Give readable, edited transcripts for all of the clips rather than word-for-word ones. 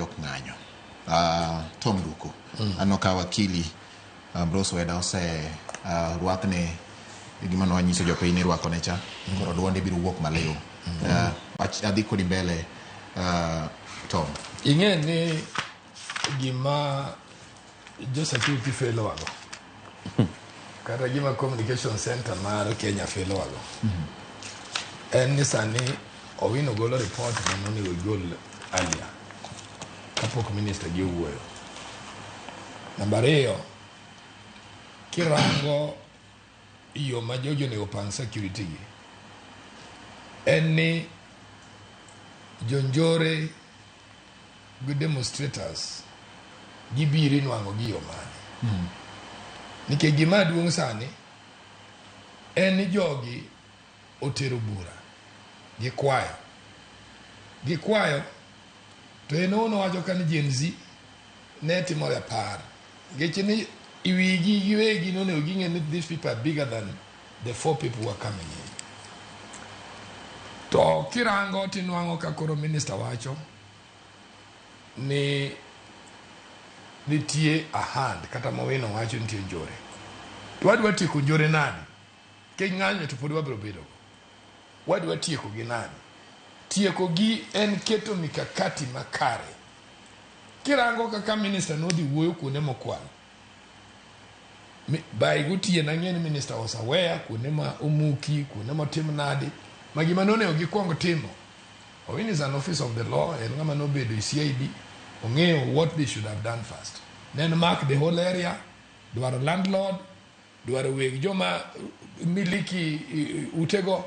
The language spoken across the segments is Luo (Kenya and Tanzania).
jok ng'anyo. Tom Nduku. Ano ka wakili Bruce Weda ose rwakne gima no nyiso jopiny ni rwakone cha. Koro duonde biro wuok maleyo. Adhi kodi mbele Tom. Ing'e ni gima jo-security felo wago. Kata gima communication center mar Kenya felo wago. En ni sani Owino golo report manoni gol alia kapok minister gi wuoyo. Namba 2, kirango iyo ma jojo ne opang security gi en ni jonjore gi demonstrators gibiri nwango gi yo mane. Nikech gima duong' sani en ni jogi otero bura gikwayo to enono wacho kan Gen Z ne timore par ngeche ni iwigi giwegi no ne ginge ni these people are bigger than the 4 people who are coming in. To kirango tinwango ka koro minister wacho ni nitie a hand kata Owino wacho nitie njore. To wadwa tieko njore nadi? Ke ng'anyo to pod wabiro bedo. Wadwa tieko gi nadi? Tieko gi en keto mikakati makare. Kirango kaka minister nodhi wuoyo kuonde mokwal. Bai gotie na ng'eni minister osawea kuonde ma omuki, kuonde motim nadi. Magima none ogikwong timo. Owino is an office of the law, en ng'ama nobedo CID, ong'eyo what they should have done first. Then mark the whole area, dwaro landlord, dwaro weg joma miliki utego,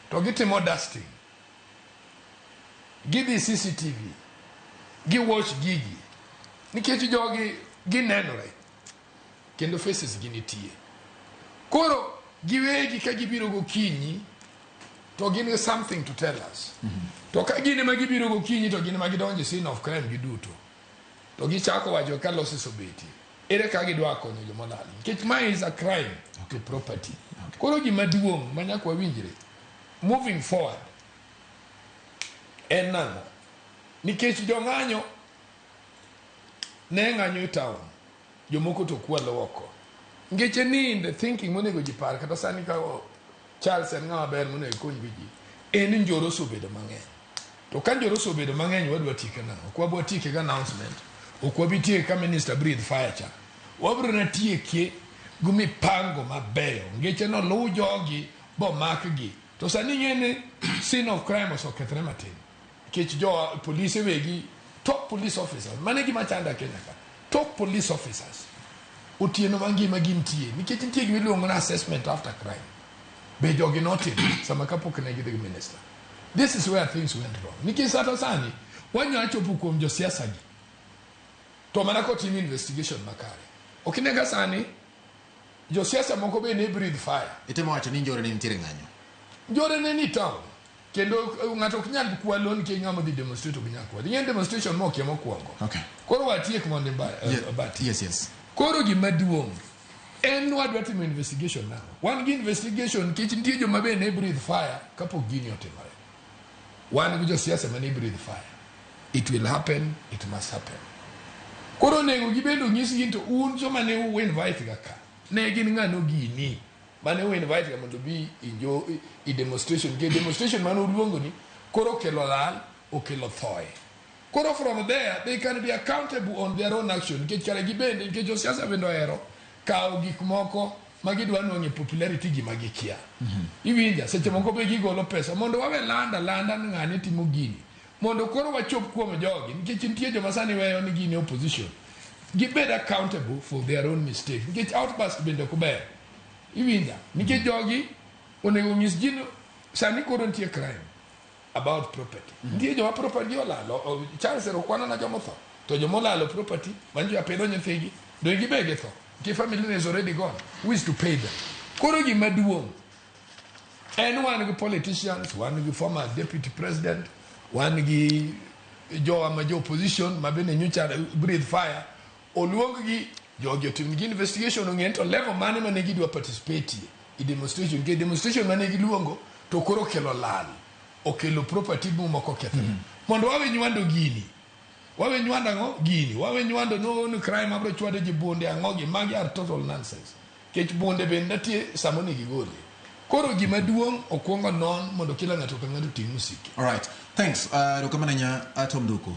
to gitimo dusting. Give CCTV, give watch gigi. Nikech jogi ginenore, kendo faces ginitie. Koro giwegi ka gibiro gokinyi, to gin something to tell us. To ka gine ma gibiro gokinyi to gine ma gidonje scene of crime giduto. To gichako wacho ka losi sobeti. Ere ka gidwa konyo joma lal. Nikech mine is a crime to property. Koro gima duong' manyakwa winjre. Moving forward. En nang'o? Nikech jong'anyo ne ng'anyo town. Jomoko to kwalo oko. Ngeche ni the thinking monego jipar kata sani ka Charles en ng'ama ber monego kony gi ji. En njoro sobedo mang'eny. To ka njoro sobedo mang'eny wadwa tieke nang'o? Kwa bwa tieke ga announcement. Okwabitie ka minister breathe fire cha. Wabro na tieke gumipango mabeyo. Ngeche no luw jogi bo makgi. To sani ng'ene scene of crime osokethre matin. Kech jo police wegi top police officers mane gima chanda Kenya ka. Top police officers otieno mangima gintie. Nikech nitie gima iluongo na assessment after crime. Be jogi notin sama kapok ne gidhi minister. This is where things went wrong. Nikech sata sani wanyacho puko josiasa gi. To mana ko team investigation makare. Okinega sani josiasa moko be ne breathe fire. Itemo wacho ni njore ne nitiere ng'anyo. Njore ne ni town. Kendo ng'ato ok nyal kwalo nikech ng'ama dhi demonstrate gi nyakwa. Dhi demonstration mo kiemo kwongo. Okay. Koro watiek mondo bati. Yes. Koro gima duong' en wadwa timo investigation now. Wan gi investigation kich nitie joma be ne breathe fire kapok gini otimore. Wan gi josiasa ma ne breathe fire. It will happen, it must happen. Koro nego gibedo nyisi ginto un joma ne invite ga ka. Ne gin ng'ano gini. Mane invite ga mondo bi injo i demonstration. Ge demonstration mano luongo ni koro kelo lal, okelo thoe. Koro from there they can be accountable on their own action. Ke kare gibende ke josiasa bendo ero kawo gik moko magidwa nwang'e popularity gi magikia. Iwinja seche moko be gigolo pesa mondo wawe landa ng'ani timo gini. Mondo koro wachop kuom jogi nikech nitie joma sani weyo ni gini opposition. Gibed accountable for their own mistakes. Nikech outburst bende kuber. Iwinja nikech jogi onego nyis jino sani koro nitie crime about property. Nitie joma property olalo. Charles rokwano na joma tho. To joma olalo property manjo apedo nyithigi do gibege tho. The family is already gone. Who is to pay them? Koro gima duong'. En wan gi politicians, wan gi former deputy president, wan gi jo opposition, mabene nyocha breathe fire. Oluong gi jogi otim gi investigation ong'en to level mane mane gidwa participate i demonstration. Ke demonstration mane giluongo to koro kelo lal. Okelo property moko kethre. Mondo wawe nywando gini. wawe nywanda ngo gini wawe nywando no crime abro chwade ji bonde angogi magi are total nonsense kech bonde bende tie samoni gigole koro gima duong okwongo non mondo kila ng'ato ka ng'ato ting' musiki. All right, thanks. Rokamana nya Tom Nduku.